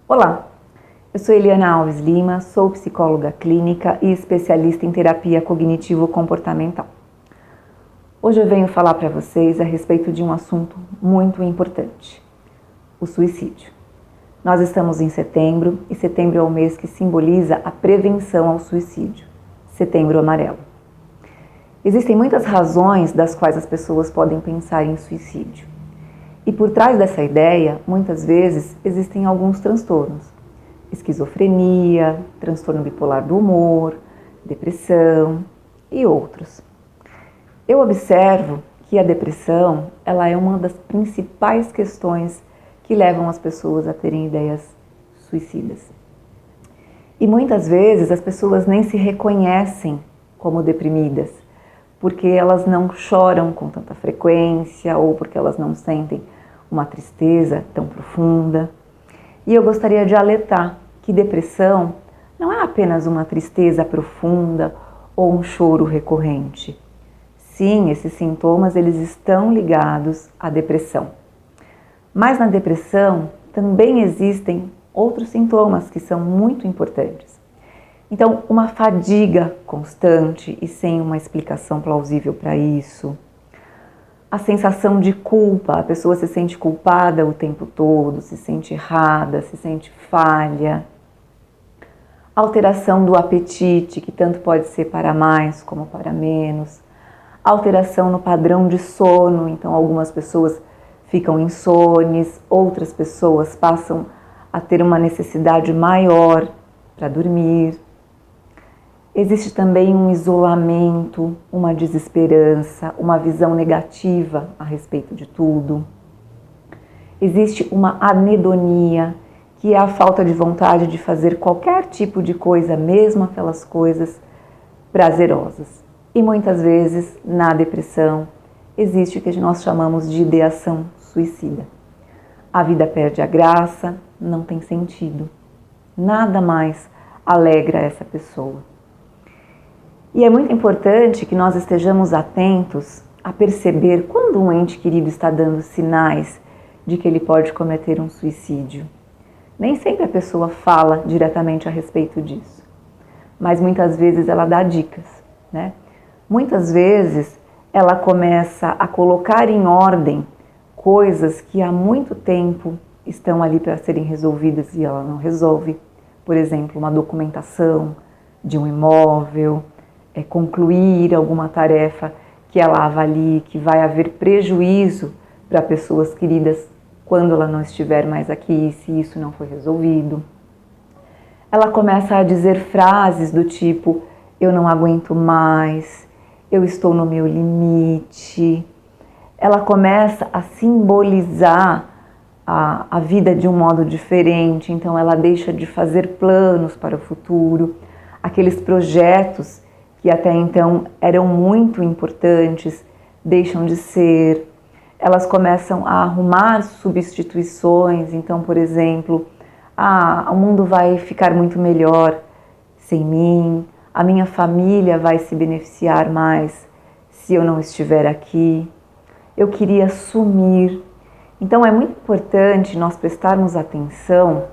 Olá, eu sou Eliana Alves Lima, sou psicóloga clínica e especialista em terapia cognitivo-comportamental. Hoje eu venho falar para vocês a respeito de um assunto muito importante, o suicídio. Nós estamos em setembro e setembro é o mês que simboliza a prevenção ao suicídio, Setembro Amarelo. Existem muitas razões das quais as pessoas podem pensar em suicídio. E por trás dessa ideia, muitas vezes, existem alguns transtornos. Esquizofrenia, transtorno bipolar do humor, depressão e outros. Eu observo que a depressão ela é uma das principais questões que levam as pessoas a terem ideias suicidas. E muitas vezes as pessoas nem se reconhecem como deprimidas, porque elas não choram com tanta frequência ou porque elas não sentem uma tristeza tão profunda. E eu gostaria de alertar que depressão não é apenas uma tristeza profunda ou um choro recorrente. Sim, esses sintomas eles estão ligados à depressão. Mas na depressão também existem outros sintomas que são muito importantes. Então, uma fadiga constante e sem uma explicação plausível para isso. A sensação de culpa, a pessoa se sente culpada o tempo todo, se sente errada, se sente falha. Alteração do apetite, que tanto pode ser para mais como para menos. Alteração no padrão de sono, então algumas pessoas ficam insones, outras pessoas passam a ter uma necessidade maior para dormir. Existe também um isolamento, uma desesperança, uma visão negativa a respeito de tudo. Existe uma anedonia, que é a falta de vontade de fazer qualquer tipo de coisa, mesmo aquelas coisas prazerosas. E muitas vezes, na depressão, existe o que nós chamamos de ideação suicida. A vida perde a graça, não tem sentido. Nada mais alegra essa pessoa. E é muito importante que nós estejamos atentos a perceber quando um ente querido está dando sinais de que ele pode cometer um suicídio. Nem sempre a pessoa fala diretamente a respeito disso, mas muitas vezes ela dá dicas, né? Muitas vezes ela começa a colocar em ordem coisas que há muito tempo estão ali para serem resolvidas e ela não resolve. Por exemplo, uma documentação de um imóvel, concluir alguma tarefa que ela avalie que vai haver prejuízo para pessoas queridas quando ela não estiver mais aqui, se isso não for resolvido. Ela começa a dizer frases do tipo, eu não aguento mais, eu estou no meu limite. Ela começa a simbolizar a vida de um modo diferente, então ela deixa de fazer planos para o futuro, aqueles projetos que até então eram muito importantes, deixam de ser. Elas começam a arrumar substituições, então, por exemplo, o mundo vai ficar muito melhor sem mim, a minha família vai se beneficiar mais se eu não estiver aqui, eu queria sumir. Então é muito importante nós prestarmos atenção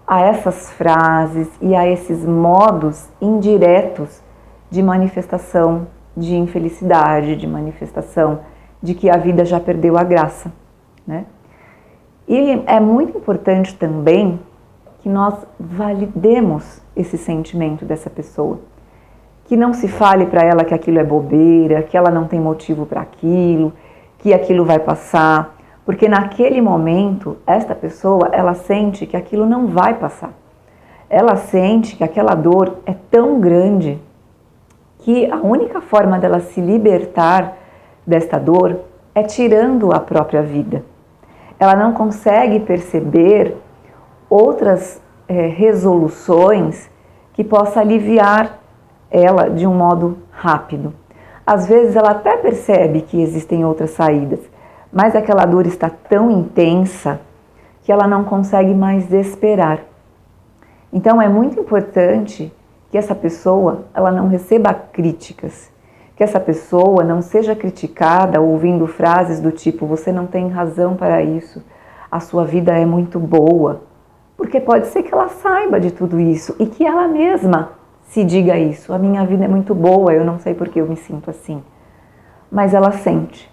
a essas frases e a esses modos indiretos de manifestação de infelicidade, de manifestação de que a vida já perdeu a graça, né? E é muito importante também que nós validemos esse sentimento dessa pessoa, que não se fale para ela que aquilo é bobeira, que ela não tem motivo para aquilo, que aquilo vai passar, porque naquele momento esta pessoa ela sente que aquilo não vai passar, ela sente que aquela dor é tão grande que a única forma dela se libertar desta dor é tirando a própria vida. Ela não consegue perceber outras resoluções que possa aliviar ela de um modo rápido. Às vezes ela até percebe que existem outras saídas, mas aquela dor está tão intensa que ela não consegue mais esperar. Então é muito importante que essa pessoa ela não receba críticas, que essa pessoa não seja criticada ouvindo frases do tipo, você não tem razão para isso, a sua vida é muito boa, porque Porque pode ser que ela saiba de tudo isso e que ela mesma se diga isso. A minha vida é muito boa, eu não sei por que eu me sinto assim. Mas ela sente.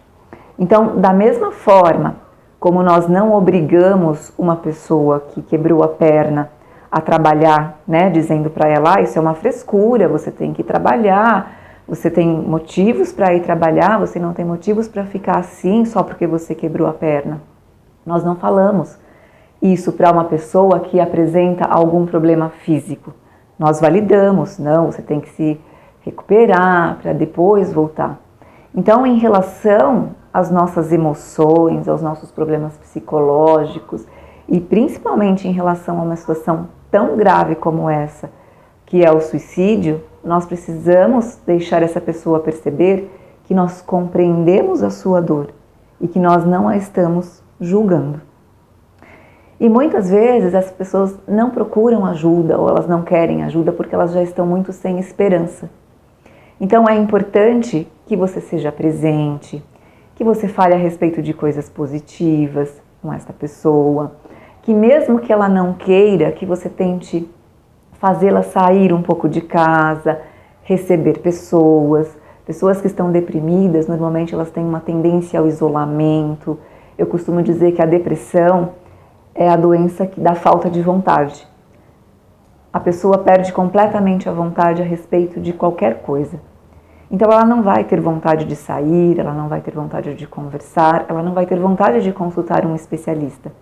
Então, da mesma forma como nós não obrigamos uma pessoa que quebrou a perna a trabalhar, né, dizendo para ela, isso é uma frescura, você tem que trabalhar, você tem motivos para ir trabalhar, você não tem motivos para ficar assim só porque você quebrou a perna. Nós não falamos isso para uma pessoa que apresenta algum problema físico. Nós validamos, não, você tem que se recuperar para depois voltar. Então, em relação às nossas emoções, aos nossos problemas psicológicos e principalmente em relação a uma situação tão grave como essa, que é o suicídio, nós precisamos deixar essa pessoa perceber que nós compreendemos a sua dor e que nós não a estamos julgando. E muitas vezes as pessoas não procuram ajuda ou elas não querem ajuda porque elas já estão muito sem esperança. Então é importante que você seja presente, que você fale a respeito de coisas positivas com esta pessoa, que mesmo que ela não queira, que você tente fazê-la sair um pouco de casa, receber pessoas que estão deprimidas, normalmente elas têm uma tendência ao isolamento. Eu costumo dizer que a depressão é a doença da falta de vontade. A pessoa perde completamente a vontade a respeito de qualquer coisa. Então ela não vai ter vontade de sair, ela não vai ter vontade de conversar, ela não vai ter vontade de consultar um especialista.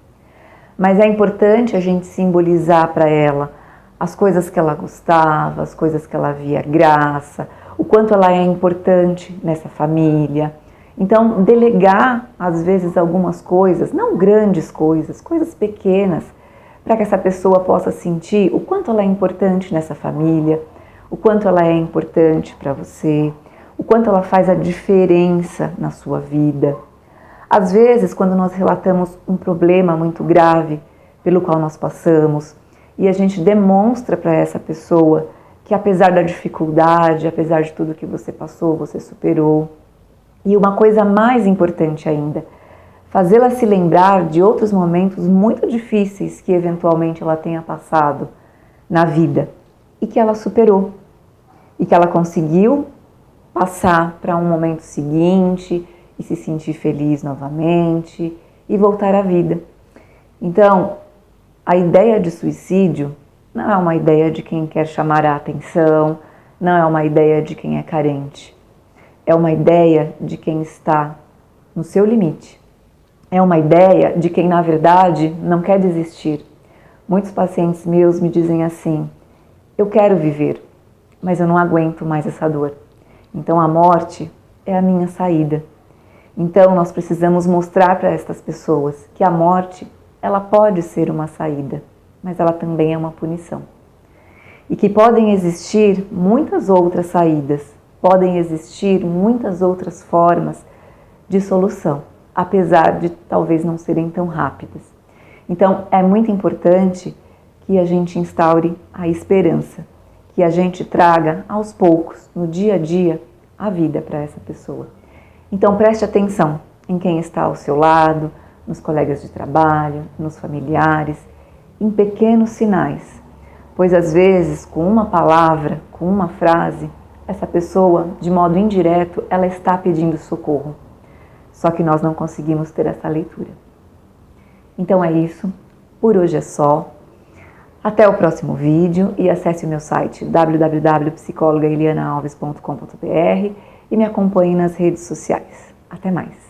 Mas é importante a gente simbolizar para ela as coisas que ela gostava, as coisas que ela via graça, o quanto ela é importante nessa família. Então, delegar, às vezes, algumas coisas, não grandes coisas, coisas pequenas, para que essa pessoa possa sentir o quanto ela é importante nessa família, o quanto ela é importante para você, o quanto ela faz a diferença na sua vida. Às vezes, quando nós relatamos um problema muito grave pelo qual nós passamos e a gente demonstra para essa pessoa que apesar da dificuldade, apesar de tudo que você passou, você superou. E uma coisa mais importante ainda, fazê-la se lembrar de outros momentos muito difíceis que eventualmente ela tenha passado na vida e que ela superou e que ela conseguiu passar para um momento seguinte e se sentir feliz novamente e voltar à vida. Então, a ideia de suicídio não é uma ideia de quem quer chamar a atenção, não é uma ideia de quem é carente. É uma ideia de quem está no seu limite. É uma ideia de quem, na verdade, não quer desistir. Muitos pacientes meus me dizem assim, eu quero viver, mas eu não aguento mais essa dor. Então a morte é a minha saída. Então nós precisamos mostrar para estas pessoas que a morte, ela pode ser uma saída, mas ela também é uma punição. E que podem existir muitas outras saídas, podem existir muitas outras formas de solução, apesar de talvez não serem tão rápidas. Então é muito importante que a gente instaure a esperança, que a gente traga aos poucos, no dia a dia, a vida para essa pessoa. Então preste atenção em quem está ao seu lado, nos colegas de trabalho, nos familiares, em pequenos sinais, pois às vezes com uma palavra, com uma frase, essa pessoa, de modo indireto, ela está pedindo socorro. Só que nós não conseguimos ter essa leitura. Então é isso, por hoje é só. Até o próximo vídeo e acesse o meu site www.psicologaelianaalves.com.br e me acompanhe nas redes sociais. Até mais!